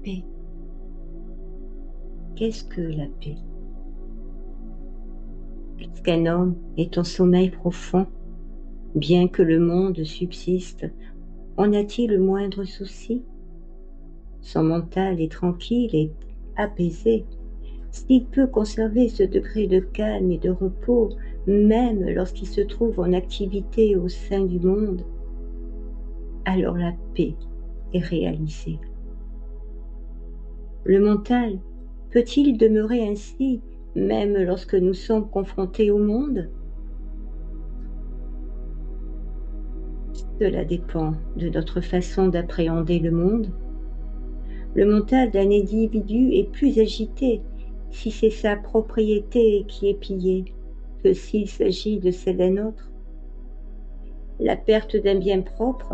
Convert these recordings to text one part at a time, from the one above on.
paix. Qu'est-ce que la paix? Lorsqu'un homme est en sommeil profond, bien que le monde subsiste, en a-t-il le moindre souci? Son mental est tranquille et apaisé. S'il peut conserver ce degré de calme et de repos, même lorsqu'il se trouve en activité au sein du monde, alors la paix est réalisée. Le mental peut-il demeurer ainsi, même lorsque nous sommes confrontés au monde? Cela dépend de notre façon d'appréhender le monde. Le mental d'un individu est plus agité si c'est sa propriété qui est pillée que s'il s'agit de celle d'un autre. La perte d'un bien propre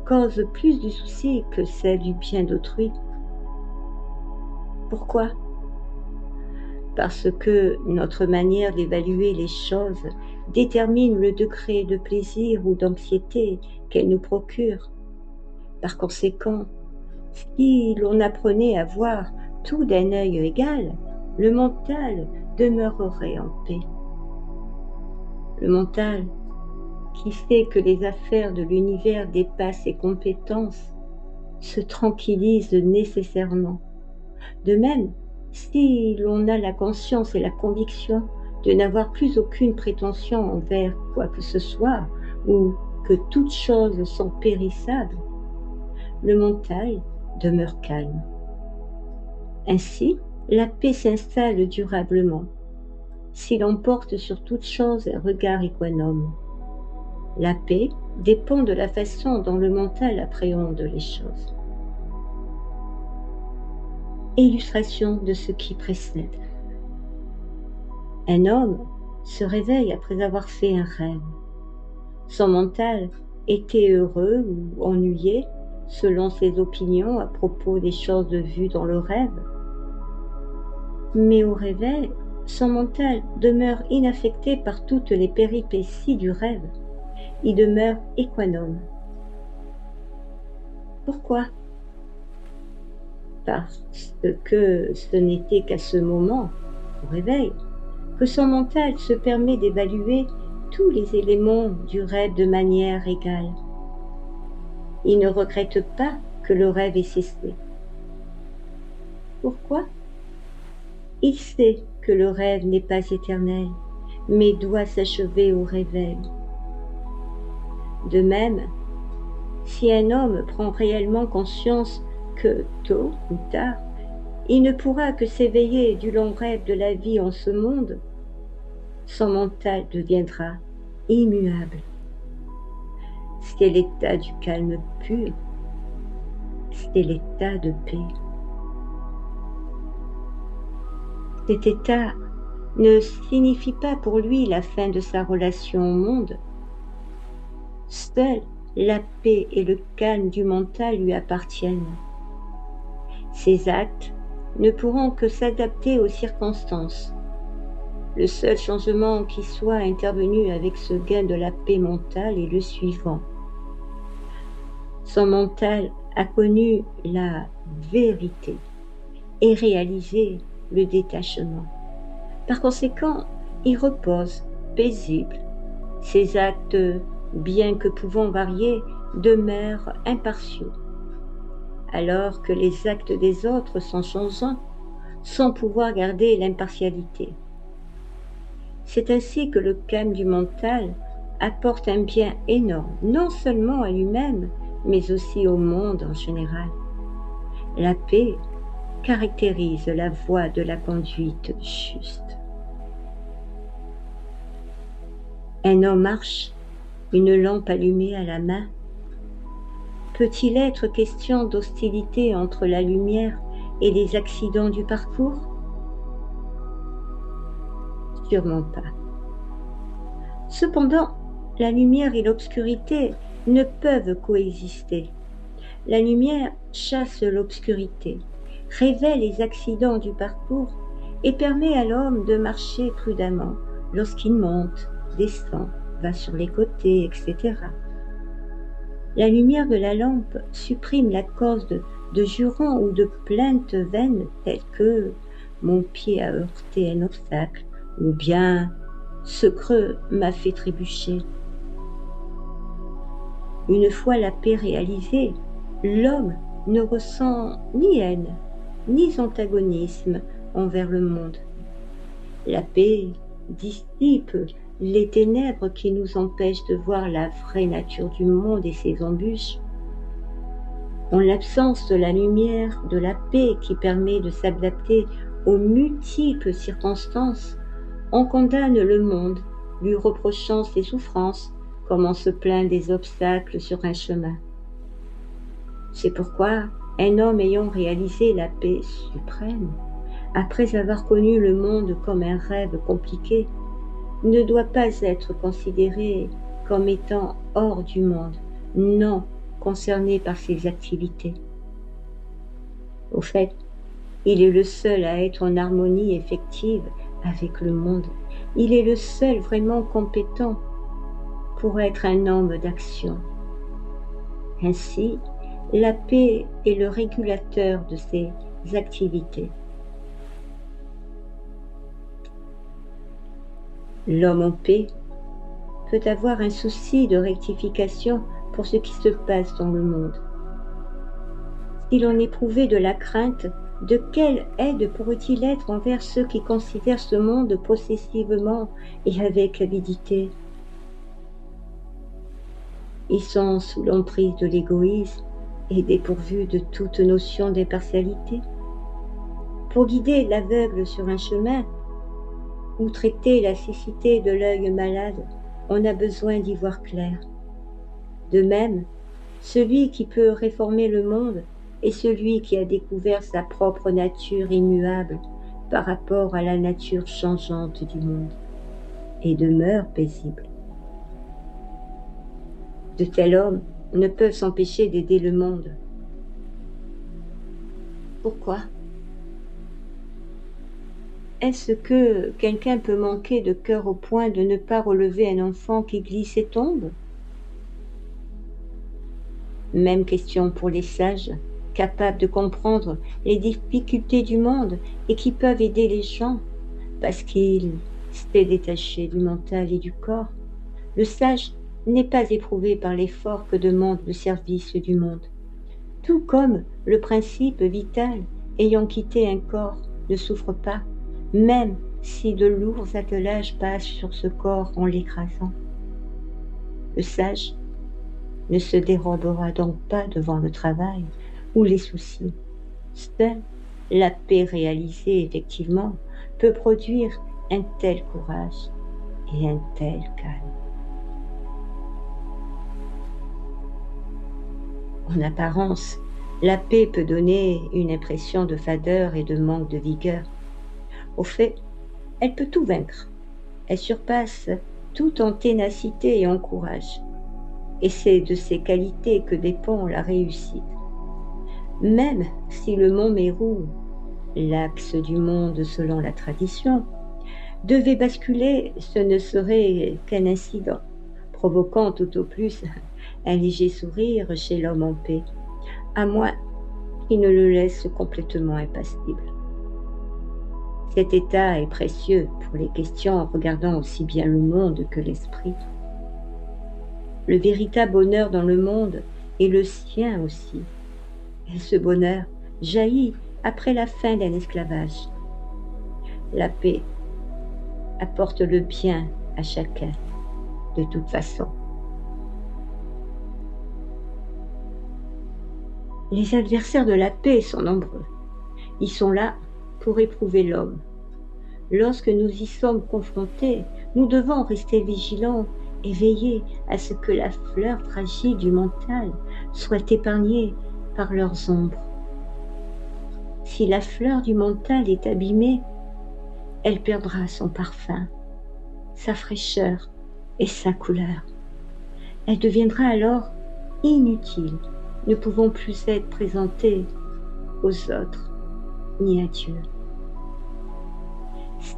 cause plus de soucis que celle du bien d'autrui. Pourquoi? Parce que notre manière d'évaluer les choses détermine le degré de plaisir ou d'anxiété qu'elles nous procurent. Par conséquent, si l'on apprenait à voir tout d'un œil égal, le mental demeurerait en paix. Le mental, qui sait que les affaires de l'univers dépassent ses compétences, se tranquillise nécessairement. De même, si l'on a la conscience et la conviction de n'avoir plus aucune prétention envers quoi que ce soit, ou que toutes choses sont périssables, le mental demeure calme. Ainsi, la paix s'installe durablement, si l'on porte sur toute chose un regard économe. La paix dépend de la façon dont le mental appréhende les choses. Illustration de ce qui précède. Un homme se réveille après avoir fait un rêve. Son mental était heureux ou ennuyé selon ses opinions à propos des choses vues dans le rêve. Mais au réveil, son mental demeure inaffecté par toutes les péripéties du rêve. Il demeure économe. Pourquoi? Parce que ce n'était qu'à ce moment, au réveil, que son mental se permet d'évaluer tous les éléments du rêve de manière égale. Il ne regrette pas que le rêve ait cessé. Pourquoi? Il sait que le rêve n'est pas éternel, mais doit s'achever au réveil. De même, si un homme prend réellement conscience que, tôt ou tard, il ne pourra que s'éveiller du long rêve de la vie en ce monde, son mental deviendra immuable. C'est l'état du calme pur, c'est l'état de paix. Cet état ne signifie pas pour lui la fin de sa relation au monde. Seule la paix et le calme du mental lui appartiennent. Ses actes ne pourront que s'adapter aux circonstances. Le seul changement qui soit intervenu avec ce gain de la paix mentale est le suivant. Son mental a connu la vérité et réalisé le détachement. Par conséquent, il repose paisible. Ses actes, bien que pouvant varier, demeurent impartiaux, alors que les actes des autres sont changeants, sans pouvoir garder l'impartialité. C'est ainsi que le calme du mental apporte un bien énorme, non seulement à lui-même, mais aussi au monde en général. La paix caractérise la voie de la conduite juste. Un homme marche, une lampe allumée à la main. Peut-il être question d'hostilité entre la lumière et les accidents du parcours? Sûrement pas. Cependant, la lumière et l'obscurité ne peuvent coexister. La lumière chasse l'obscurité, révèle les accidents du parcours et permet à l'homme de marcher prudemment lorsqu'il monte, descend, va sur les côtés, etc. La lumière de la lampe supprime la cause de jurons ou de plaintes vaines telles que mon pied a heurté un obstacle ou bien ce creux m'a fait trébucher. Une fois la paix réalisée, l'homme ne ressent ni haine, ni antagonisme envers le monde. La paix dissipe les ténèbres qui nous empêchent de voir la vraie nature du monde et ses embûches. En l'absence de la lumière, de la paix qui permet de s'adapter aux multiples circonstances, on condamne le monde, lui reprochant ses souffrances, comme on se plaint des obstacles sur un chemin. C'est pourquoi un homme ayant réalisé la paix suprême, après avoir connu le monde comme un rêve compliqué, ne doit pas être considéré comme étant hors du monde, non concerné par ses activités. Au fait, il est le seul à être en harmonie effective avec le monde. Il est le seul vraiment compétent pour être un homme d'action. Ainsi, la paix est le régulateur de ses activités. L'homme en paix peut avoir un souci de rectification pour ce qui se passe dans le monde. S'il en éprouvait de la crainte, de quelle aide pourrait-il être envers ceux qui considèrent ce monde possessivement et avec avidité? Ils sont sous l'emprise de l'égoïsme et dépourvus de toute notion d'impartialité. Pour guider l'aveugle sur un chemin, ou traiter la cécité de l'œil malade, on a besoin d'y voir clair. De même, celui qui peut réformer le monde est celui qui a découvert sa propre nature immuable par rapport à la nature changeante du monde et demeure paisible. De tels hommes ne peuvent s'empêcher d'aider le monde. Pourquoi? Est-ce que quelqu'un peut manquer de cœur au point de ne pas relever un enfant qui glisse et tombe? Même question pour les sages, capables de comprendre les difficultés du monde et qui peuvent aider les gens parce qu'il s'est détaché du mental et du corps. Le sage n'est pas éprouvé par l'effort que demande le service du monde. Tout comme le principe vital ayant quitté un corps ne souffre pas, même si de lourds attelages passent sur ce corps en l'écrasant. Le sage ne se dérobera donc pas devant le travail ou les soucis. Seule la paix réalisée effectivement peut produire un tel courage et un tel calme. En apparence, la paix peut donner une impression de fadeur et de manque de vigueur. Au fait, elle peut tout vaincre. Elle surpasse tout en ténacité et en courage. Et c'est de ces qualités que dépend la réussite. Même si le mont Mérou, l'axe du monde selon la tradition, devait basculer, ce ne serait qu'un incident, provoquant tout au plus un léger sourire chez l'homme en paix, à moins qu'il ne le laisse complètement impassible. Cet état est précieux pour les questions regardant aussi bien le monde que l'esprit. Le véritable bonheur dans le monde est le sien aussi. Et ce bonheur jaillit après la fin d'un esclavage. La paix apporte le bien à chacun, de toute façon. Les adversaires de la paix sont nombreux. Ils sont là pour éprouver l'homme. Lorsque nous y sommes confrontés, nous devons rester vigilants et veiller à ce que la fleur fragile du mental soit épargnée par leurs ombres. Si la fleur du mental est abîmée, elle perdra son parfum, sa fraîcheur et sa couleur. Elle deviendra alors inutile, ne pouvant plus être présentée aux autres ni à Dieu.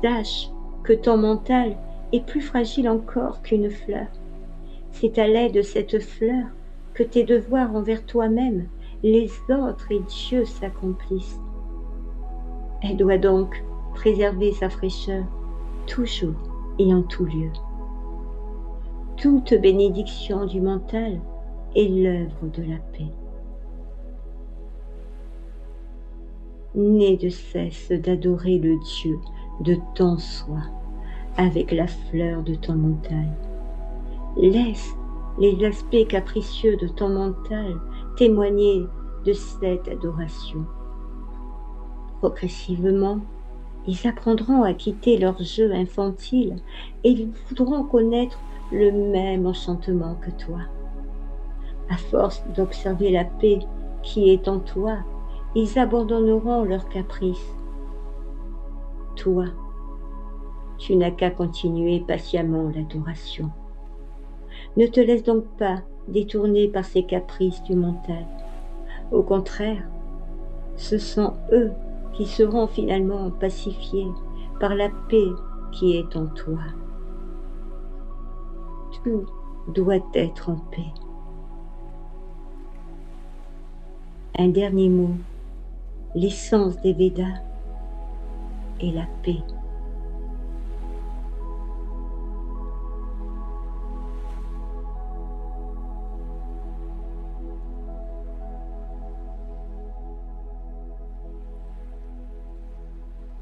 Sache que ton mental est plus fragile encore qu'une fleur. C'est à l'aide de cette fleur que tes devoirs envers toi-même, les autres et Dieu s'accomplissent. Elle doit donc préserver sa fraîcheur toujours et en tout lieu. Toute bénédiction du mental est l'œuvre de la paix. N'aie de cesse d'adorer le Dieu de ton soi avec la fleur de ton mental. Laisse les aspects capricieux de ton mental témoigner de cette adoration. Progressivement, ils apprendront à quitter leur jeu infantile et ils voudront connaître le même enchantement que toi. À force d'observer la paix qui est en toi, ils abandonneront leurs caprices. Toi, tu n'as qu'à continuer patiemment l'adoration. Ne te laisse donc pas détourner par ces caprices du mental. Au contraire, ce sont eux qui seront finalement pacifiés par la paix qui est en toi. Tout doit être en paix. Un dernier mot, l'essence des Védas est la paix.